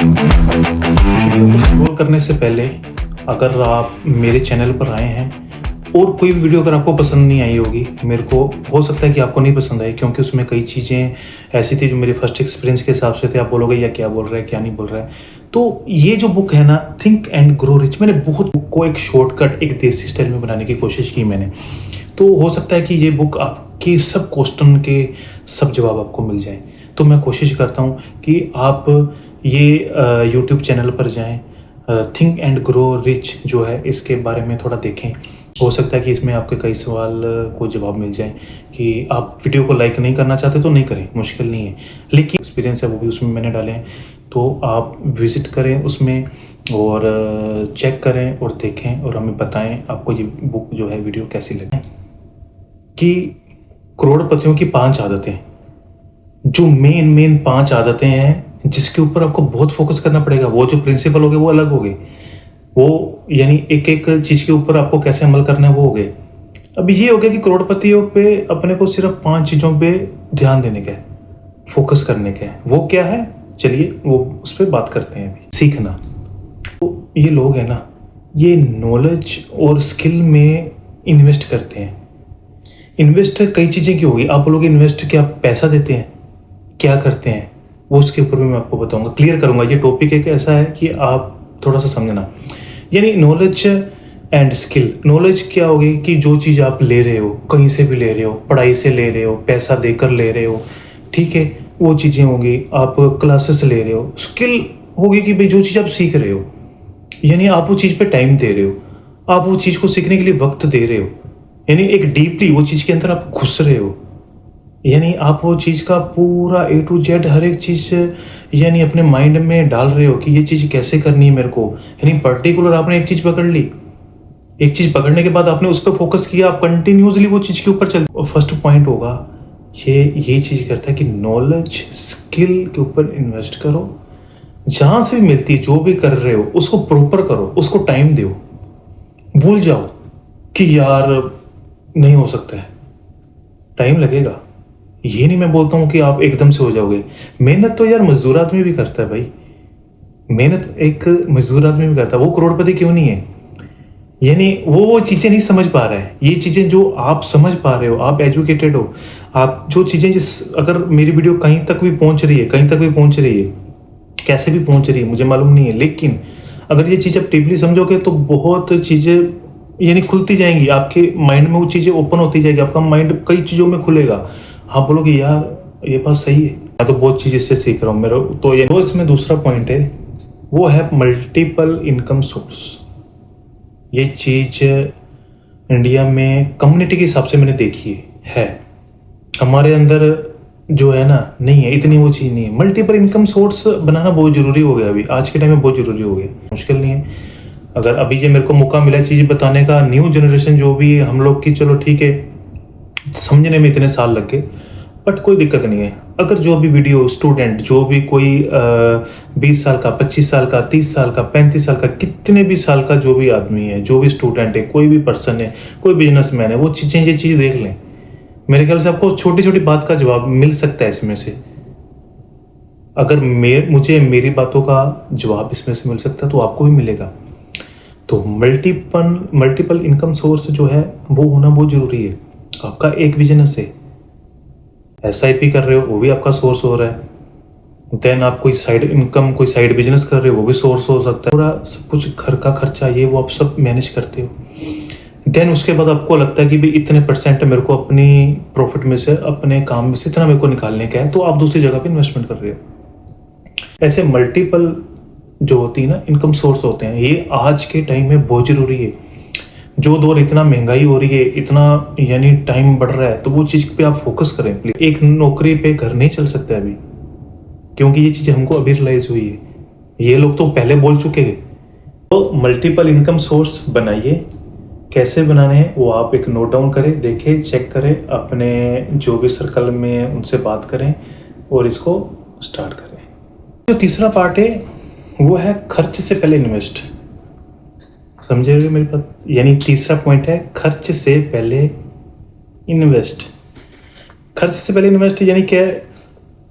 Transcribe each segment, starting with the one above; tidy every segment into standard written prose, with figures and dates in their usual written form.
Video को scroll करने से पहले अगर आप मेरे चैनल पर आए हैं और कोई भी वीडियो अगर आपको पसंद नहीं आई होगी, मेरे को हो सकता है कि आपको नहीं पसंद आई, क्योंकि उसमें कई चीज़ें ऐसी थी जो मेरे फर्स्ट एक्सपीरियंस के हिसाब से थे। आप बोलोगे या क्या बोल रहा है, क्या नहीं बोल रहा है। तो ये जो बुक है ना, थिंक एंड ग्रो रिच, मैंने बहुत बुक को एक शॉर्टकट, एक देसी स्टाइल में बनाने की कोशिश की मैंने। तो हो सकता है कि ये बुक आपके सब क्वेश्चन के सब जवाब आपको मिल जाए। तो मैं कोशिश करता हूँ कि आप ये यूट्यूब चैनल पर जाएं, थिंक एंड ग्रो रिच जो है इसके बारे में थोड़ा देखें। हो सकता है कि इसमें आपके कई सवाल को जवाब मिल जाए। कि आप वीडियो को लाइक नहीं करना चाहते तो नहीं करें, मुश्किल नहीं है, लेकिन एक्सपीरियंस है वो भी उसमें मैंने डाले हैं। तो आप विज़िट करें उसमें और चेक करें और देखें और हमें बताएं आपको ये बुक जो है वीडियो कैसी लगी। कि करोड़पतियों की 5 आदतें, जो मेन 5 आदतें हैं जिसके ऊपर आपको बहुत फोकस करना पड़ेगा। वो जो प्रिंसिपल हो गए वो अलग हो गए, वो यानी एक एक चीज़ के ऊपर आपको कैसे अमल करना है वो हो गए। अब ये हो गया कि करोड़पतियों पे अपने को सिर्फ 5 चीज़ों पे ध्यान देने का है, फोकस करने का है। वो क्या है, चलिए वो उस पर बात करते हैं। अभी सीखना, तो ये लोग हैं ना, ये नॉलेज और स्किल में इन्वेस्ट करते हैं। इन्वेस्ट कई चीज़ें की होगी। आप लोग इन्वेस्ट क्या पैसा देते हैं, क्या करते हैं, वो उसके ऊपर भी मैं आपको बताऊंगा, क्लियर करूंगा। ये टॉपिक एक ऐसा है कि आप थोड़ा सा समझना। यानी नॉलेज एंड स्किल। नॉलेज क्या होगी कि जो चीज़ आप ले रहे हो, कहीं से भी ले रहे हो, पढ़ाई से ले रहे हो, पैसा देकर ले रहे हो, ठीक है, वो चीज़ें होगी। आप क्लासेस ले रहे हो। स्किल होगी कि भाई जो चीज़ आप सीख रहे हो, यानी आप वो चीज़ पे टाइम दे रहे हो, आप वो चीज़ को सीखने के लिए वक्त दे रहे हो, यानी एक डीपली वो चीज़ के अंदर आप घुस रहे हो। यानी आप वो चीज़ का पूरा A to Z हर एक चीज़ यानी अपने माइंड में डाल रहे हो कि ये चीज़ कैसे करनी है मेरे को। यानी पर्टिकुलर आपने एक चीज़ पकड़ ली, एक चीज़ पकड़ने के बाद आपने उस पर फोकस किया, आप कंटिन्यूसली वो चीज़ के ऊपर चल। फर्स्ट पॉइंट होगा ये चीज़ करता है कि नॉलेज स्किल के ऊपर इन्वेस्ट करो। जहाँ से भी मिलती है, जो भी कर रहे हो उसको प्रॉपर करो, उसको टाइम दो। भूल जाओ कि यार नहीं हो सकता है, टाइम लगेगा। ये नहीं मैं बोलता हूँ कि आप एकदम से हो जाओगे। मेहनत तो यार मजदूर आदमी भी करता है भाई, मेहनत एक मजदूर आदमी भी करता है। वो करोड़पति क्यों नहीं है? यानी वो चीज़ें नहीं समझ पा रहा है। ये चीज़ें जो आप समझ पा रहे हो, आप एजुकेटेड हो, आप जो चीज़ें अगर मेरी वीडियो कहीं तक भी पहुँच रही है, कहीं तक भी पहुँच रही है, कैसे भी पहुँच रही है मुझे मालूम नहीं है, लेकिन अगर ये चीज़ आप डीपली समझोगे तो बहुत चीज़ें यानी खुलती जाएंगी आपके माइंड में। वो चीज़ें ओपन होती जाएगी, आपका माइंड कई चीज़ों में खुलेगा। आप बोलोगे यार ये बात सही है, मैं तो बहुत चीज़ इससे सीख रहा हूँ मेरा। तो ये तो इसमें दूसरा पॉइंट है, वो है मल्टीपल इनकम सोर्स। ये चीज़ इंडिया में कम्युनिटी के हिसाब से मैंने देखी है, हमारे अंदर जो है ना नहीं है, इतनी वो चीज़ नहीं है। मल्टीपल इनकम सोर्स बनाना बहुत ज़रूरी हो गया, अभी आज के टाइम में बहुत ज़रूरी हो गया, मुश्किल नहीं है। अगर अभी ये मेरे को मौका मिला चीज़ बताने का, न्यू जनरेशन जो भी हम लोग की, चलो ठीक है, समझने में इतने साल लग गए, बट कोई दिक्कत नहीं है। अगर जो भी वीडियो स्टूडेंट, जो भी कोई 20 साल का, 25 साल का, 30 साल का, 35 साल का, कितने भी साल का जो भी आदमी है, जो भी स्टूडेंट है, कोई भी पर्सन है, कोई बिजनेसमैन है, वो ये चीज़ देख लें। मेरे ख्याल से आपको छोटी छोटी बात का जवाब मिल सकता है इसमें से। अगर मुझे मेरी बातों का जवाब इसमें से मिल सकता है तो आपको भी मिलेगा। तो मल्टीपल इनकम सोर्स जो है वो होना बहुत ज़रूरी है। आपका एक बिजनेस है, SIP कर रहे हो, वो भी आपका सोर्स हो रहा है। देन आप कोई साइड इनकम, कोई साइड बिजनेस कर रहे हो, वो भी सोर्स हो सकता है। पूरा सब कुछ, घर का खर्चा, ये वो आप सब मैनेज करते हो। देन उसके बाद आपको लगता है कि भाई इतने % मेरे को अपनी प्रॉफिट में से, अपने काम में से इतना मेरे को निकालने का है, तो आप दूसरी जगह पे इन्वेस्टमेंट कर रहे हो। ऐसे मल्टीपल जो होती है ना इनकम सोर्स होते हैं, ये आज के टाइम में बहुत ज़रूरी है। जो दौर इतना महंगाई हो रही है, इतना यानी टाइम बढ़ रहा है, तो वो चीज़ पे आप फोकस करें प्लीज। एक नौकरी पे घर नहीं चल सकता अभी, क्योंकि ये चीज़ हमको अभी रियलाइज हुई है, ये लोग तो पहले बोल चुके हैं। तो मल्टीपल इनकम सोर्स बनाइए। कैसे बनाने हैं वो आप एक नोट डाउन करें, देखें, चेक करें, अपने जो भी सर्कल में उनसे बात करें और इसको स्टार्ट करें। जो तीसरा पार्ट है वो है खर्च से पहले इन्वेस्ट। समझे मेरी बात? यानी तीसरा पॉइंट है खर्च से पहले इन्वेस्ट। खर्च से पहले इन्वेस्ट यानी क्या है?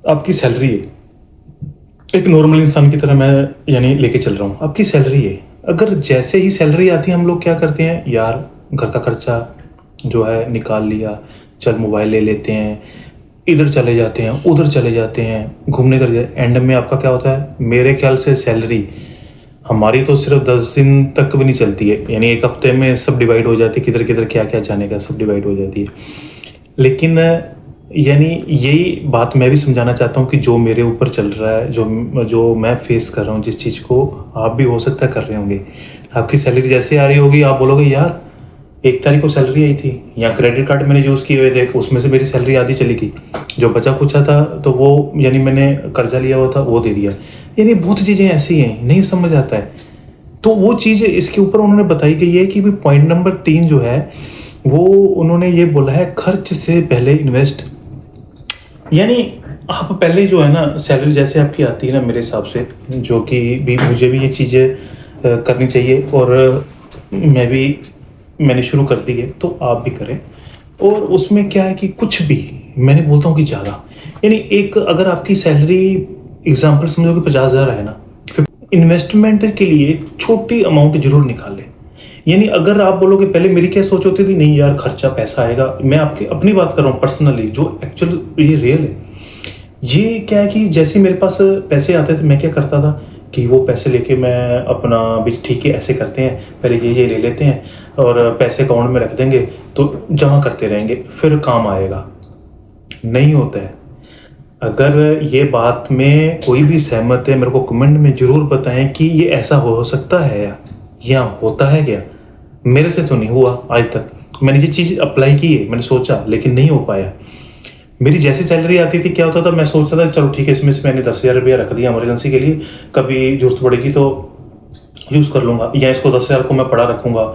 आपकी सैलरी है, एक नॉर्मल इंसान की तरह मैं यानी लेके चल रहा हूँ। आपकी सैलरी है, अगर जैसे ही सैलरी आती है हम लोग क्या करते हैं, यार घर का खर्चा जो है निकाल लिया, चल मोबाइल ले लेते हैं, इधर चले जाते हैं, उधर चले जाते हैं, घूमने चले जाते हैं। एंड में आपका क्या होता है, मेरे ख्याल से सैलरी हमारी तो सिर्फ 10 दिन तक भी नहीं चलती है, यानी एक हफ्ते में सब डिवाइड हो जाती है, किधर किधर क्या क्या जाने का सब डिवाइड हो जाती है। लेकिन यानी यही बात मैं भी समझाना चाहता हूँ कि जो मेरे ऊपर चल रहा है, जो जो मैं फेस कर रहा हूँ, जिस चीज़ को आप भी हो सकता है कर रहे होंगे। आपकी सैलरी जैसे आ रही होगी आप बोलोगे यार 1 तारीख को सैलरी आई थी, या क्रेडिट कार्ड मैंने यूज़ किए हुए थे उसमें से मेरी सैलरी आधी चली गई, जो बचा कुचा था तो वो यानी मैंने कर्जा लिया हुआ था वो दे दिया। यानी बहुत चीज़ें ऐसी हैं, नहीं समझ आता है। तो वो चीज़ इसके ऊपर उन्होंने बताई गई है कि भाई पॉइंट नंबर 3 जो है वो उन्होंने ये बोला है, खर्च से पहले इन्वेस्ट। यानी आप पहले जो है ना, सैलरी जैसे आपकी आती है ना, मेरे हिसाब से जो कि भी मुझे भी ये चीज़ें करनी चाहिए, और मैंने शुरू कर दी है तो आप भी करें। और उसमें क्या है कि कुछ भी, मैंने बोलता हूँ कि ज़्यादा, यानी एक अगर आपकी सैलरी एग्जाम्पल समझो कि 50,000 है ना, इन्वेस्टमेंट के लिए एक छोटी अमाउंट जरूर निकालें। यानी अगर आप बोलोगे, पहले मेरी क्या सोच होती थी, नहीं यार खर्चा पैसा आएगा, मैं आपकी अपनी बात कर रहा हूँ पर्सनली, जो एक्चुअल ये रियल है। ये क्या है कि जैसे मेरे पास पैसे आते थे मैं क्या करता था कि वो पैसे लेके मैं अपना भी, ठीक है ऐसे करते हैं, पहले ये ले लेते हैं और पैसे अकाउंट में रख देंगे तो जमा करते रहेंगे फिर काम आएगा। नहीं होता है। अगर ये बात में कोई भी सहमत है, मेरे को कमेंट में जरूर बताएं कि ये ऐसा हो सकता है या होता है क्या। मेरे से तो नहीं हुआ आज तक, मैंने ये चीज़ अप्लाई की है, मैंने सोचा लेकिन नहीं हो पाया। मेरी जैसी सैलरी आती थी क्या होता था, मैं सोचता था चलो ठीक है इसमें से मैंने 10,000 रुपया रख दिया इमरजेंसी के लिए, कभी जरूरत पड़ेगी तो यूज़ कर लूँगा, या इसको 10,000 को मैं पड़ा रखूँगा,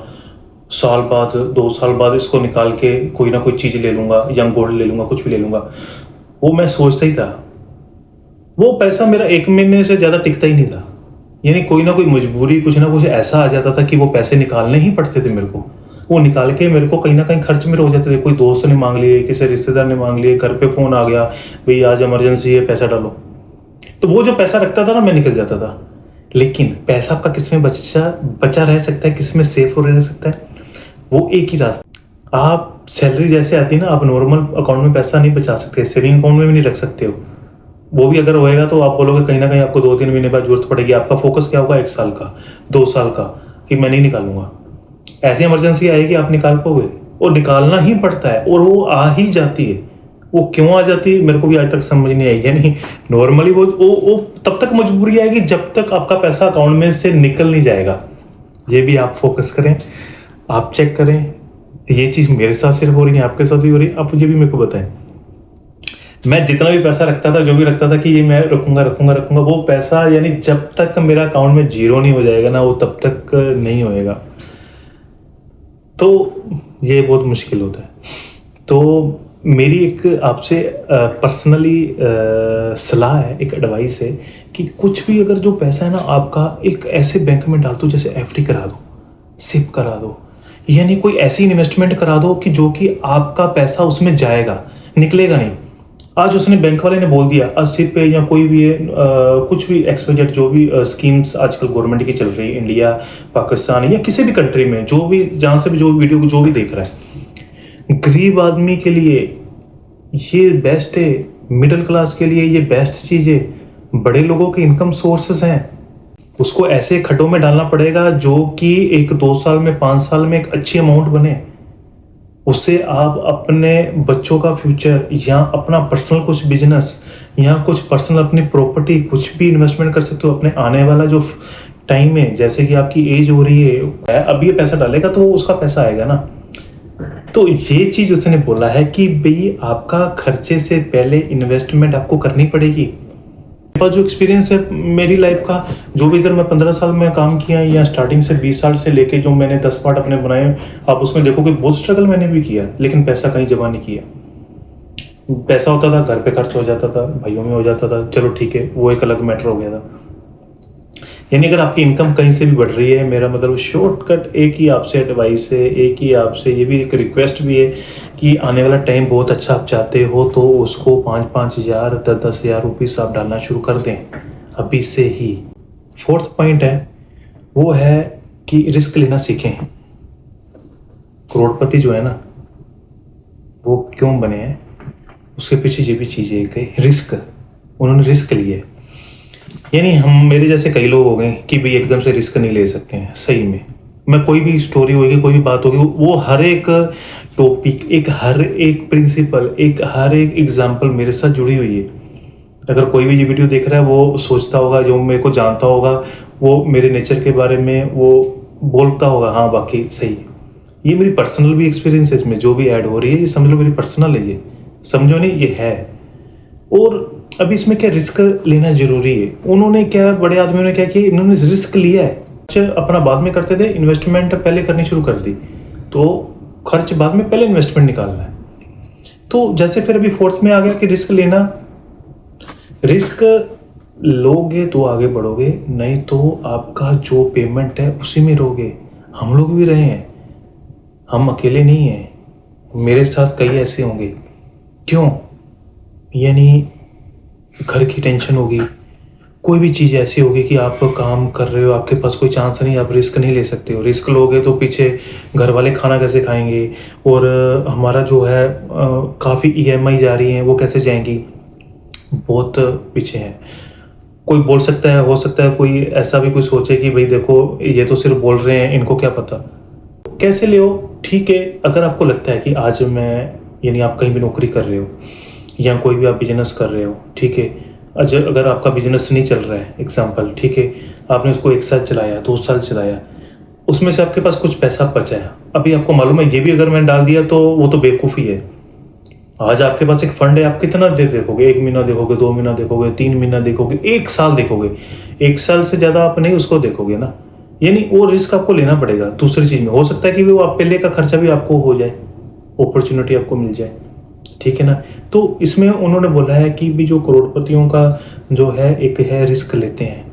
साल बाद 2 साल बाद इसको निकाल के कोई ना कोई चीज़ ले लूँगा, या गोल्ड ले लूँगा, कुछ भी ले लूँगा। वो मैं सोचता ही था, वो पैसा मेरा 1 महीने से ज़्यादा टिकता ही नहीं था। यानी कोई ना कोई मजबूरी, कुछ ना कुछ ऐसा आ जाता था कि वो पैसे निकालने ही पड़ते थे मेरे को। वो निकाल के मेरे को कहीं ना कहीं खर्च मेरे हो जाते थे, कोई दोस्त ने मांग लिए, किसी रिश्तेदार ने मांग लिए, घर पे फ़ोन आ गया, भाई आज इमरजेंसी है पैसा डालो, तो वो जो पैसा रखता था ना मैं निकल जाता था। लेकिन पैसा आपका किस में बचा रह सकता है, किस में सेफ हो रह सकता है, वो एक ही रास्ता। आप सैलरी जैसे आती है ना, आप नॉर्मल अकाउंट में पैसा नहीं बचा सकते, सेविंग अकाउंट में भी नहीं रख सकते हो। वो भी अगर होएगा तो आप बोलोगे कहीं ना कहीं आपको 2-3 महीने बाद जरूरत पड़ेगी। आपका फोकस क्या होगा, 1 साल का, 2 साल का, कि मैं नहीं निकालूंगा। ऐसी इमरजेंसी आएगी आप निकाल पाओगे, और निकालना ही पड़ता है, और वो आ ही जाती है। वो क्यों आ जाती है मेरे को भी आज तक समझ नहीं आई। यानी नॉर्मली वो तब तक मजबूरी आएगी जब तक आपका पैसा अकाउंट में से निकल नहीं जाएगा। ये भी आप फोकस करें, आप चेक करें, ये चीज़ मेरे साथ सिर्फ हो रही है, आपके साथ भी हो रही है, आप मुझे भी मेरे को बताएं। मैं जितना भी पैसा रखता था, जो भी रखता था कि ये मैं रखूंगा, वो पैसा यानी जब तक मेरा अकाउंट में जीरो नहीं हो जाएगा ना, वो तब तक नहीं होएगा। तो ये बहुत मुश्किल होता है। तो मेरी एक आपसे पर्सनली सलाह है, एक एडवाइस है कि कुछ भी अगर जो पैसा है ना आपका, एक ऐसे बैंक में डाल दो, जैसे एफडी करा दो, सिप करा दो, यानी कोई ऐसी इन्वेस्टमेंट करा दो कि जो कि आपका पैसा उसमें जाएगा, निकलेगा नहीं। आज उसने बैंक वाले ने बोल दिया, आज सिप पे या कोई भी कुछ भी एक्सपेक्टेड जो भी स्कीम्स आजकल गवर्नमेंट की चल रही है, इंडिया, पाकिस्तान या किसी भी कंट्री में, जो भी जहाँ से भी जो वीडियो को जो भी देख रहा है, गरीब आदमी के लिए ये बेस्ट है, मिडिल क्लास के लिए ये बेस्ट चीज़ है, बड़े लोगों के इनकम सोर्सेस हैं। उसको ऐसे खड्डों में डालना पड़ेगा जो कि 1-2 साल में, 5 साल में एक अच्छी अमाउंट बने। उससे आप अपने बच्चों का फ्यूचर, या अपना पर्सनल कुछ बिजनेस, या कुछ पर्सनल अपनी प्रॉपर्टी, कुछ भी इन्वेस्टमेंट कर सकते हो। अपने आने वाला जो टाइम है, जैसे कि आपकी एज हो रही है, अब ये पैसा डालेगा तो उसका पैसा आएगा ना। तो ये चीज़ उसने बोला है कि भाई आपका खर्चे से पहले इन्वेस्टमेंट आपको करनी पड़ेगी। मेरे पास जो एक्सपीरियंस है मेरी लाइफ का, जो भी इधर मैं 15 साल में काम किया, या स्टार्टिंग से 20 साल से लेके जो मैंने 10 पार्ट अपने बनाए, आप उसमें देखोगे बहुत स्ट्रगल मैंने भी किया, लेकिन पैसा कहीं जमा नहीं किया। पैसा होता था घर पे खर्च हो जाता था, भाइयों में हो जाता था, चलो ठीक है, वो एक अलग मैटर हो गया था। यानी अगर आपकी इनकम कहीं से भी बढ़ रही है, मेरा मतलब शॉर्टकट एक ही आपसे एडवाइस है, एक ही आपसे ये भी एक रिक्वेस्ट भी है कि आने वाला टाइम बहुत अच्छा आप चाहते हो तो उसको 5-5 हज़ार, 10-10 हज़ार रुपीज़ आप डालना शुरू कर दें। अभी से ही। फोर्थ पॉइंट है वो है कि रिस्क लेना सीखें। करोड़पति जो है ना वो क्यों बने हैं, उसके पीछे ये भी चीज़ है कि रिस्क, उन्होंने रिस्क लिए। यानी हम मेरे जैसे कई लोग हो गए कि भाई एकदम से रिस्क नहीं ले सकते हैं। सही में मैं कोई भी स्टोरी होगी, कोई भी बात होगी, वो हर एक टॉपिक, हर एक प्रिंसिपल, हर एक एग्जाम्पल मेरे साथ जुड़ी हुई है। अगर कोई भी ये वीडियो देख रहा है वो सोचता होगा, जो मेरे को जानता होगा वो मेरे नेचर के बारे में वो बोलता होगा, हाँ बाकी सही है। ये मेरी पर्सनल भी एक्सपीरियंस है, इसमें जो भी ऐड हो रही है ये समझ लो मेरी पर्सनल है, ये समझो नहीं, ये है। और अभी इसमें क्या रिस्क लेना जरूरी है। उन्होंने क्या, बड़े आदमियों ने क्या किया, इन्होंने रिस्क लिया है। अपना बाद में करते थे, इन्वेस्टमेंट पहले करनी शुरू कर दी, तो खर्च बाद में, पहले इन्वेस्टमेंट निकालना है। तो जैसे फिर अभी फोर्थ में आ गया कि रिस्क लेना, रिस्क लोगे तो आगे बढ़ोगे, नहीं तो आपका जो पेमेंट है उसी में रहोगे। हम लोग भी रहे हैं, हम अकेले नहीं हैं, मेरे साथ कई ऐसे होंगे। क्यों? यानी घर की टेंशन होगी, कोई भी चीज़ ऐसी होगी कि आप काम कर रहे हो, आपके पास कोई चांस नहीं, आप रिस्क नहीं ले सकते हो। रिस्क लोगे तो पीछे घर वाले खाना कैसे खाएंगे, और हमारा जो है काफ़ी ईएमआई जा रही है, वो कैसे जाएंगी, बहुत पीछे हैं। कोई बोल सकता है, हो सकता है कोई ऐसा भी कोई सोचे कि भाई देखो ये तो सिर्फ बोल रहे हैं, इनको क्या पता। कैसे ले हो, ठीक है। अगर आपको लगता है कि आज मैं, यानी आप कहीं भी नौकरी कर रहे हो या कोई भी आप बिजनेस कर रहे हो, ठीक है, अगर आपका बिजनेस नहीं चल रहा है, एग्जाम्पल, ठीक है, आपने उसको 1 साल चलाया, 2 साल चलाया, उसमें से आपके पास कुछ पैसा बचा है, अभी आपको मालूम है ये भी अगर मैंने डाल दिया तो वो तो बेवकूफ़ी है। आज आपके पास एक फंड है, आप कितना देर देखोगे, 1 महीना देखोगे, 2 महीना देखोगे, 3 महीना देखोगे, 1 साल देखोगे, 1 साल से ज़्यादा आप नहीं उसको देखोगे ना। यानी वो रिस्क आपको लेना पड़ेगा। दूसरी चीज़ में हो सकता है कि वो आप पहले का खर्चा भी आपको हो जाए, अपॉर्चुनिटी आपको मिल जाए, ठीक है ना। तो इसमें उन्होंने बोला है कि भी जो करोड़पतियों का जो है एक है रिस्क लेते हैं,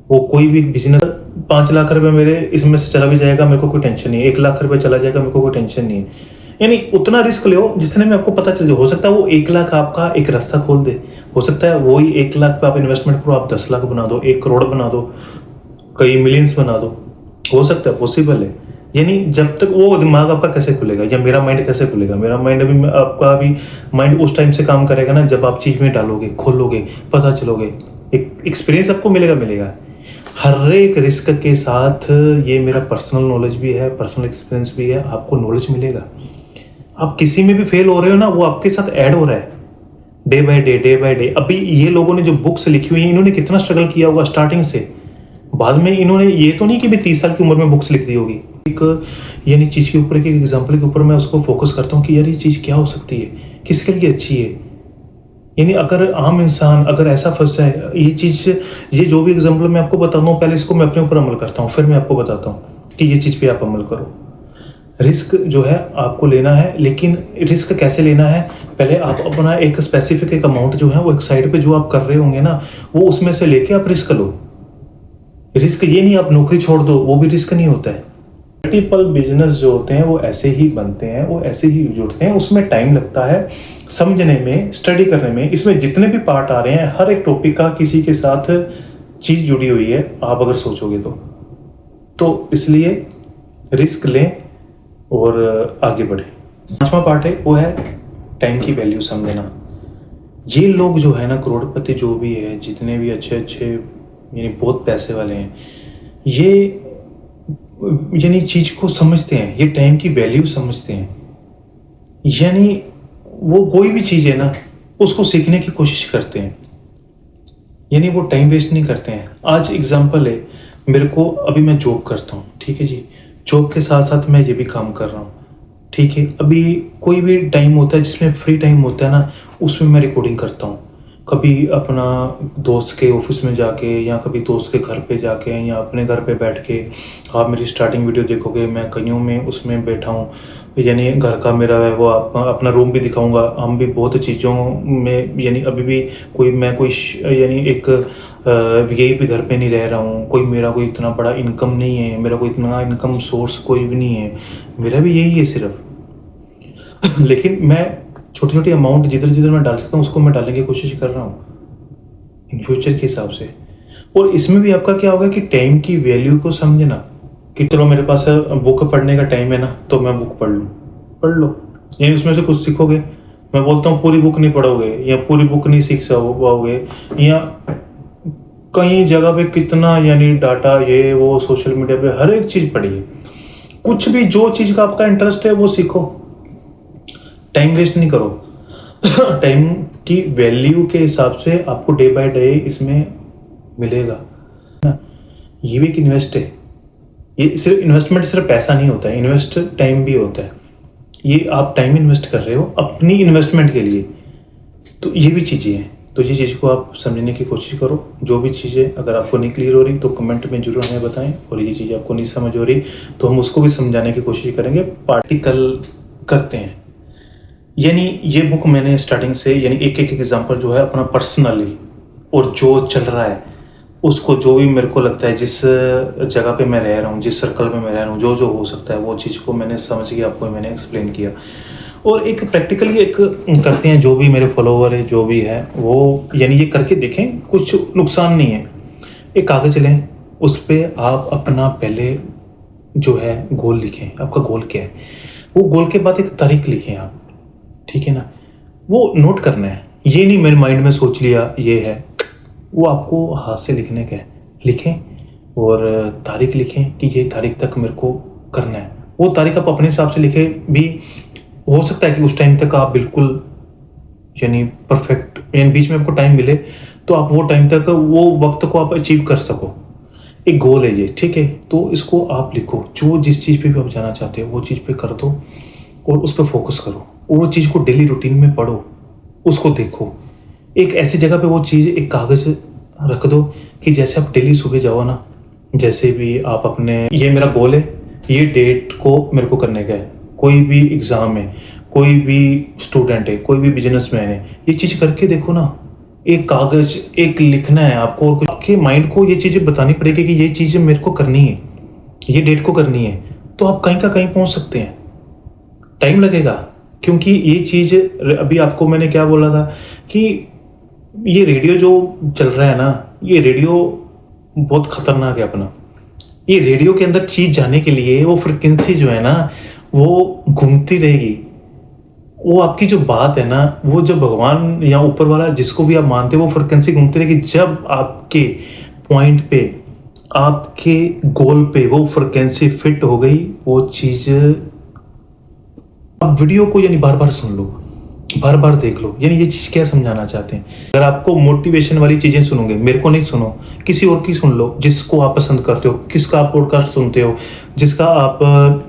वो कोई भी बिजनेस 5 लाख रुपए मेरे इसमें से चला भी जाएगा, मेरे को कोई टेंशन नहीं है, 1 लाख रुपए चला जाएगा, मेरे को कोई टेंशन नहीं है। यानी उतना रिस्क लो जितने में आपको पता चल जाए। हो सकता है वो 1 लाख आपका एक रास्ता खोल दे, हो सकता है वही 1 लाख पे आप इन्वेस्टमेंट करो, आप 10 लाख बना दो, 1 करोड़ बना दो, कई मिलियंस बना दो, हो सकता है, पॉसिबल है। यानी जब तक वो दिमाग आपका कैसे खुलेगा, या मेरा माइंड कैसे खुलेगा, मेरा माइंड अभी, आपका भी माइंड उस टाइम से काम करेगा ना जब आप चीज में डालोगे, खोलोगे, पता चलोगे, एक एक्सपीरियंस आपको मिलेगा। हर एक रिस्क के साथ ये मेरा पर्सनल नॉलेज भी है, पर्सनल एक्सपीरियंस भी है, आपको नॉलेज मिलेगा। आप किसी में भी फेल हो रहे हो ना, वो आपके साथ ऐड हो रहा है डे बाय डे। अभी ये लोगों ने जो बुक्स लिखी हुई है, इन्होंने कितना स्ट्रगल किया होगा स्टार्टिंग से। बाद में इन्होंने, ये तो नहीं कि भाई 30 साल की उम्र में बुक्स लिख दी होगी। एक यानी चीज़ के ऊपर, एक एग्जाम्पल के ऊपर मैं उसको फोकस करता हूँ कि यार ये चीज़ क्या हो सकती है, किसके लिए अच्छी है। यानी अगर आम इंसान अगर ऐसा फंस जाए, ये चीज़, ये जो भी एग्जाम्पल मैं आपको बताता हूँ, पहले इसको मैं अपने ऊपर अमल करता हूँ, फिर मैं आपको बताता हूँ कि ये चीज़ पे आप अमल करो। रिस्क जो है आपको लेना है, लेकिन रिस्क कैसे लेना है, पहले आप अपना एक स्पेसिफिक एक अमाउंट जो है वो एक साइड पे जो आप कर रहे होंगे ना, वो उसमें से लेके आप रिस्क लो। रिस्क ये नहीं आप नौकरी छोड़ दो, वो भी रिस्क नहीं होता है। मल्टीपल बिजनेस जो होते हैं वो ऐसे ही बनते हैं, वो ऐसे ही जुड़ते हैं, उसमें टाइम लगता है समझने में, स्टडी करने में। इसमें जितने भी पार्ट आ रहे हैं, हर एक टॉपिक का किसी के साथ चीज़ जुड़ी हुई है, आप अगर सोचोगे तो इसलिए रिस्क लें और आगे बढ़े। 5वां पार्ट है वो है टाइम की वैल्यू समझना। ये लोग जो है ना, करोड़पति जो भी है, जितने भी अच्छे यानी बहुत पैसे वाले हैं, ये यानी चीज को समझते हैं, ये टाइम की वैल्यू समझते हैं। यानी वो कोई भी चीज है ना, उसको सीखने की कोशिश करते हैं, यानी वो टाइम वेस्ट नहीं करते हैं। आज एग्जांपल है, मेरे को अभी मैं जॉब करता हूँ, ठीक है जी, जॉब के साथ साथ मैं ये भी काम कर रहा हूँ, ठीक है। अभी कोई भी टाइम होता है जिसमें फ्री टाइम होता है ना, उसमें मैं रिकॉर्डिंग करता हूँ। कभी अपना दोस्त के ऑफिस में जाके, या कभी दोस्त के घर पे जाके, या अपने घर पे बैठ के आप मेरी स्टार्टिंग वीडियो देखोगे, मैं कईयों में उसमें बैठा हूँ। यानी घर का मेरा है वो, अपना रूम भी दिखाऊंगा। हम भी बहुत चीज़ों में, यानी अभी भी मैं कोई यानी एक वीआईपी घर पे नहीं रह रहा हूँ। मेरा कोई इतना बड़ा इनकम नहीं है, मेरा कोई इतना इनकम सोर्स कोई भी नहीं है, मेरा भी यही है सिर्फ। लेकिन मैं छोटी छोटी अमाउंट जिधर जिधर मैं डाल सकता हूँ उसको मैं डालने की कोशिश कर रहा हूँ इन फ्यूचर के हिसाब से। और इसमें भी आपका क्या होगा कि टाइम की वैल्यू को समझना, कि चलो मेरे पास बुक पढ़ने का टाइम है ना, तो मैं बुक पढ़ लूँ, पढ़ लो, यानी उसमें से कुछ सीखोगे। मैं बोलता हूँ पूरी बुक नहीं पढ़ोगे या पूरी बुक नहीं सीख पाओगे, या कई जगह पे कितना यानी डाटा ये वो सोशल मीडिया पे हर एक चीज़ पढ़िए, कुछ भी जो चीज़ का आपका इंटरेस्ट है वो सीखो, टाइम वेस्ट नहीं करो। टाइम की वैल्यू के हिसाब से आपको डे बाय डे इसमें मिलेगा ना। ये भी एक इन्वेस्ट है, ये सिर्फ इन्वेस्टमेंट सिर्फ पैसा नहीं होता है, इन्वेस्ट टाइम भी होता है। ये आप टाइम इन्वेस्ट कर रहे हो अपनी इन्वेस्टमेंट के लिए, तो ये भी चीज़ें हैं। तो ये चीज़ को आप समझने की कोशिश करो। जो भी चीज़ें अगर आपको नहीं क्लियर हो रही तो कमेंट में जरूर हमें बताएं, और ये चीज़ आपको नहीं समझ हो रही तो हम उसको भी समझाने की कोशिश करेंगे। पार्टिकल करते हैं, यानी ये बुक मैंने स्टार्टिंग से यानी एक एक एग्जांपल जो है अपना पर्सनली और जो चल रहा है उसको, जो भी मेरे को लगता है जिस जगह पे मैं रह रहा हूँ, जिस सर्कल में मैं रह रहा हूँ, जो जो हो सकता है वो चीज़ को मैंने समझ के आपको मैंने एक्सप्लेन किया। और एक प्रैक्टिकली एक करते हैं, जो भी मेरे फॉलोवर है जो भी है वो यानी ये करके देखें, कुछ नुकसान नहीं है। एक कागज़ लें, उस पर आप अपना पहले जो है गोल लिखें, आपका गोल क्या है, वो गोल के बाद एक तारीख लिखें आप, ठीक है ना। वो नोट करना है, ये नहीं मेरे माइंड में सोच लिया ये है, वो आपको हाथ से लिखने का है। लिखें और तारीख लिखें कि ये तारीख तक मेरे को करना है। वो तारीख आप अपने हिसाब से लिखें भी, हो सकता है कि उस टाइम तक आप बिल्कुल यानी परफेक्ट, यानी बीच में आपको टाइम मिले तो आप वो टाइम तक वो वक्त को आप अचीव कर सको। एक गोल है ये, ठीक है। तो इसको आप लिखो, जो जिस चीज़ पे भी आप जाना चाहते हो वो चीज़ पे कर दो और उस पर फोकस करो। वो चीज़ को डेली रूटीन में पढ़ो, उसको देखो। एक ऐसी जगह पे वो चीज़ एक कागज़ रख दो कि जैसे आप डेली सुबह जाओ ना, जैसे भी आप अपने, ये मेरा गोल है, ये डेट को मेरे को करने का है, कोई भी एग्ज़ाम है, कोई भी स्टूडेंट है, कोई भी बिजनेसमैन है, ये चीज़ करके देखो ना। एक कागज़ एक लिखना है आपको, और आपके माइंड को ये चीज़ें बतानी पड़ेगी कि ये चीज़ मेरे को करनी है, ये डेट को करनी है, तो आप कहीं का कहीं पहुंच सकते हैं। टाइम लगेगा, क्योंकि ये चीज़ अभी आपको मैंने क्या बोला था कि ये रेडियो जो चल रहा है ना, ये रेडियो बहुत खतरनाक है अपना। ये रेडियो के अंदर चीज जाने के लिए वो फ्रिक्वेंसी जो है ना वो घूमती रहेगी। वो आपकी जो बात है ना, वो जो भगवान या ऊपर वाला जिसको भी आप मानते हो, वो फ्रिक्वेंसी घूमती रहेगी। जब आपके पॉइंट पे, आपके गोल पे वो फ्रिक्वेंसी फिट हो गई, वो चीज आप वीडियो को यानी बार बार सुन लो, बार बार देख लो। यानी ये चीज़ क्या समझाना चाहते हैं। अगर आपको मोटिवेशन वाली चीज़ें सुनोगे, मेरे को नहीं सुनो, किसी और की सुन लो जिसको आप पसंद करते हो, किसका आप पॉडकास्ट सुनते हो, जिसका आप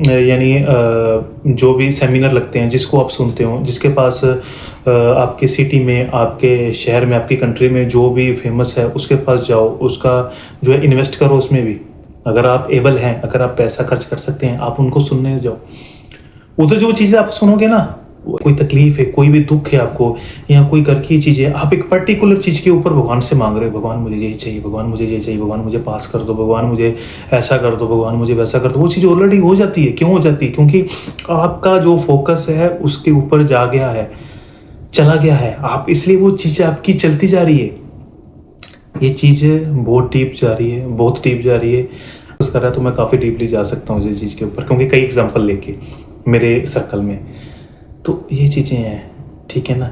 यानी जो भी सेमिनार लगते हैं जिसको आप सुनते हो, जिसके पास आपके सिटी में, आपके शहर में, आपकी कंट्री में जो भी फेमस है उसके पास जाओ, उसका जो है इन्वेस्ट करो उसमें भी। अगर आप एबल हैं, अगर आप पैसा खर्च कर सकते हैं, आप उनको सुनने जाओ। उधर जो चीज़ें आप सुनोगे ना, कोई तकलीफ है, कोई भी दुख है आपको, या कोई घर की चीज़ है, आप एक पर्टिकुलर चीज़ के ऊपर भगवान से मांग रहे हो, भगवान मुझे ये चाहिए, भगवान मुझे ये चाहिए, भगवान मुझे पास कर दो, भगवान मुझे ऐसा कर दो, भगवान मुझे वैसा कर दो। वो चीज़ ऑलरेडी हो जाती है। क्यों हो जाती है? क्योंकि आपका जो फोकस है उसके ऊपर जा गया है, चला गया है आप, इसलिए वो चीज़ आपकी चलती जा रही है। ये चीज़ बहुत डीप जा रही है, बहुत डीप जा रही है। कर रहा है तो मैं काफ़ी डीपली जा सकता हूँ इस चीज़ के ऊपर, क्योंकि कई एग्जांपल लेके मेरे सर्कल में तो ये चीज़ें हैं, ठीक है ना।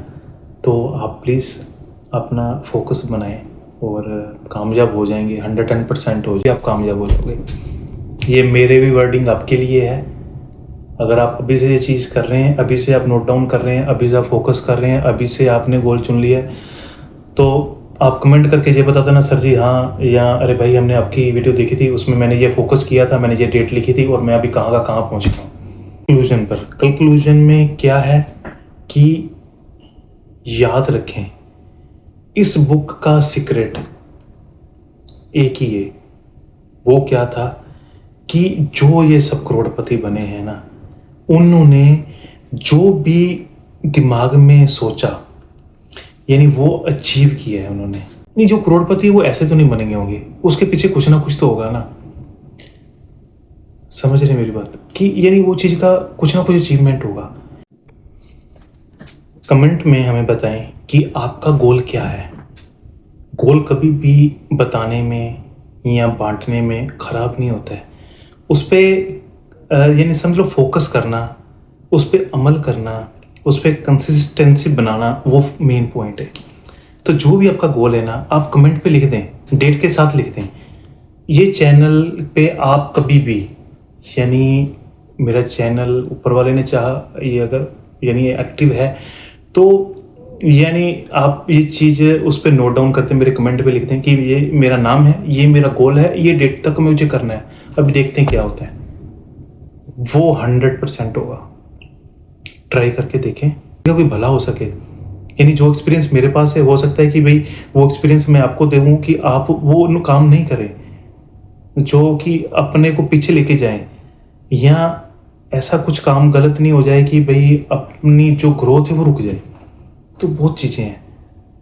तो आप प्लीज़ अपना फोकस बनाएं और कामयाब हो जाएंगे, 110% हो जाए, आप कामयाब हो जाओगे। ये मेरे भी वर्डिंग आपके लिए है। अगर आप अभी से ये चीज़ कर रहे हैं, अभी से आप नोट डाउन कर रहे हैं, अभी से आप फोकस कर रहे हैं, अभी से आपने गोल चुन लिया है, तो आप कमेंट करके ये बता देना, सर जी हाँ, या अरे भाई हमने आपकी वीडियो देखी थी, उसमें मैंने ये फोकस किया था, मैंने ये डेट लिखी थी और मैं अभी कहाँ का कहाँ पहुँच गया हूँ। कंक्लूजन पर, कंक्लूजन में क्या है कि याद रखें, इस बुक का सीक्रेट एक ही है। वो क्या था कि जो ये सब करोड़पति बने हैं ना, उन्होंने जो भी दिमाग में सोचा यानी वो अचीव किया है उन्होंने। नहीं, जो करोड़पति वो ऐसे तो नहीं बनेंगे होंगे, उसके पीछे कुछ ना कुछ तो होगा ना। समझ रहे मेरी बात? कि यानी वो चीज़ का कुछ ना कुछ अचीवमेंट होगा। कमेंट में हमें बताएं कि आपका गोल क्या है, गोल कभी भी बताने में या बांटने में ख़राब नहीं होता है। उस पे यानी समझ लो फोकस करना, उस पे अमल करना, उस पे कंसिस्टेंसी बनाना, वो मेन पॉइंट है। तो जो भी आपका गोल है ना, आप कमेंट पे लिख दें, डेट के साथ लिख दें। ये चैनल पे आप कभी भी, यानी मेरा चैनल ऊपर वाले ने चाहा ये अगर यानी एक्टिव है, तो यानी आप ये चीज़ उस पे नोट डाउन करते हैं, मेरे कमेंट पे लिखते हैं कि ये मेरा नाम है, ये मेरा गोल है, ये डेट तक मुझे करना है। अभी देखते हैं क्या होता है। वो 100% होगा। ट्राई करके देखें, कोई भला हो सके। यानी जो एक्सपीरियंस मेरे पास है, हो सकता है कि भाई वो एक्सपीरियंस मैं आपको दूँ कि आप वो काम नहीं करें जो कि अपने को पीछे लेके जाएं, या ऐसा कुछ काम गलत नहीं हो जाए कि भाई अपनी जो ग्रोथ है वो रुक जाए। तो बहुत चीज़ें हैं।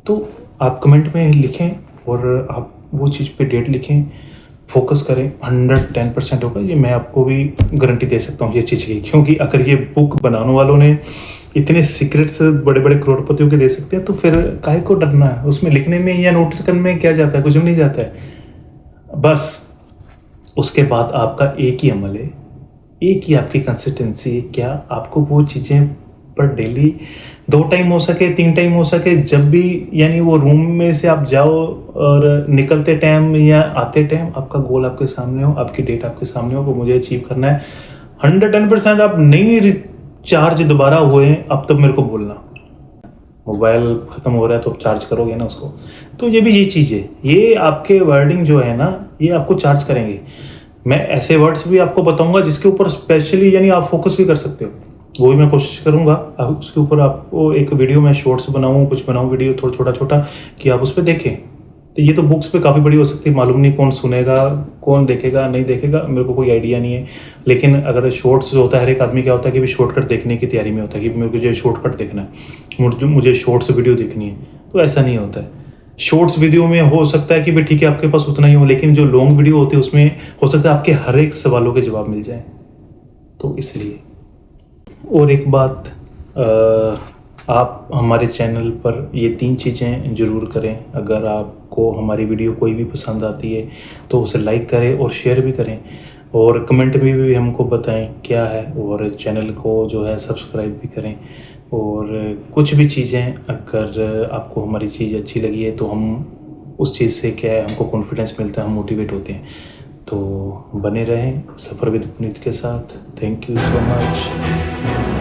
तो आप कमेंट में लिखें और आप वो चीज़ पे डेट लिखें, फोकस करें, 110% होगा। ये मैं आपको भी गारंटी दे सकता हूँ ये चीज़ की, क्योंकि अगर ये बुक बनाने वालों ने इतने सीक्रेट्स बड़े बड़े करोड़पतियों के दे सकते हैं, तो फिर काहे को डरना है उसमें लिखने में या नोटिस करने में? क्या जाता है? कुछ भी नहीं जाता है। बस उसके बाद आपका एक ही अमल है, एक ही आपकी कंसिस्टेंसी है। क्या आपको वो चीज़ें पर डेली 2 टाइम हो सके, 3 टाइम हो सके, जब भी यानी वो रूम में से आप जाओ और निकलते टाइम या आते टाइम आपका गोल आपके सामने हो, आपकी डेट आपके सामने हो, वो मुझे अचीव करना है। 110% आप नहीं रिचार्ज दोबारा हुए अब तब मेरे को बोलना। मोबाइल ख़त्म हो रहा है तो आप चार्ज करोगे ना उसको। तो ये भी ये चीज़ है, ये आपके वर्डिंग जो है ना, ये आपको चार्ज करेंगे। मैं ऐसे वर्ड्स भी आपको बताऊंगा जिसके ऊपर स्पेशली यानी आप फोकस भी कर सकते हो, वो भी मैं कोशिश करूंगा। अब उसके ऊपर आपको एक वीडियो मैं शॉर्ट्स बनाऊं, कुछ बनाऊं वीडियो थोड़ा छोटा छोटा कि आप उस पर देखें। तो ये तो बुक्स पे काफ़ी बड़ी हो सकती है, मालूम नहीं कौन सुनेगा, कौन देखेगा, नहीं देखेगा, मेरे को कोई आइडिया नहीं है। लेकिन अगर शॉर्ट्स जो होता है, हर एक आदमी क्या होता है कि भी शॉर्टकट देखने की तैयारी में होता है कि मेरे को जो शॉर्टकट देखना है, मुझे शॉर्ट्स वीडियो देखनी है। तो ऐसा नहीं होता है। शॉर्ट्स वीडियो में हो सकता है कि भाई ठीक है आपके पास उतना ही हो, लेकिन जो लॉन्ग वीडियो होती है उसमें हो सकता है आपके हर एक सवालों के जवाब मिल जाए। तो इसलिए और एक बात, आप हमारे चैनल पर ये 3 चीज़ें ज़रूर करें। अगर आपको हमारी वीडियो कोई भी पसंद आती है तो उसे लाइक करें और शेयर भी करें, और कमेंट में भी हमको बताएं क्या है, और चैनल को जो है सब्सक्राइब भी करें। और कुछ भी चीज़ें अगर आपको हमारी चीज़ अच्छी लगी है तो हम उस चीज़ से क्या है, हमको कॉन्फिडेंस मिलता है, हम मोटिवेट होते हैं। तो बने रहें सफ़र विद पुनीत के साथ। Thank you so much.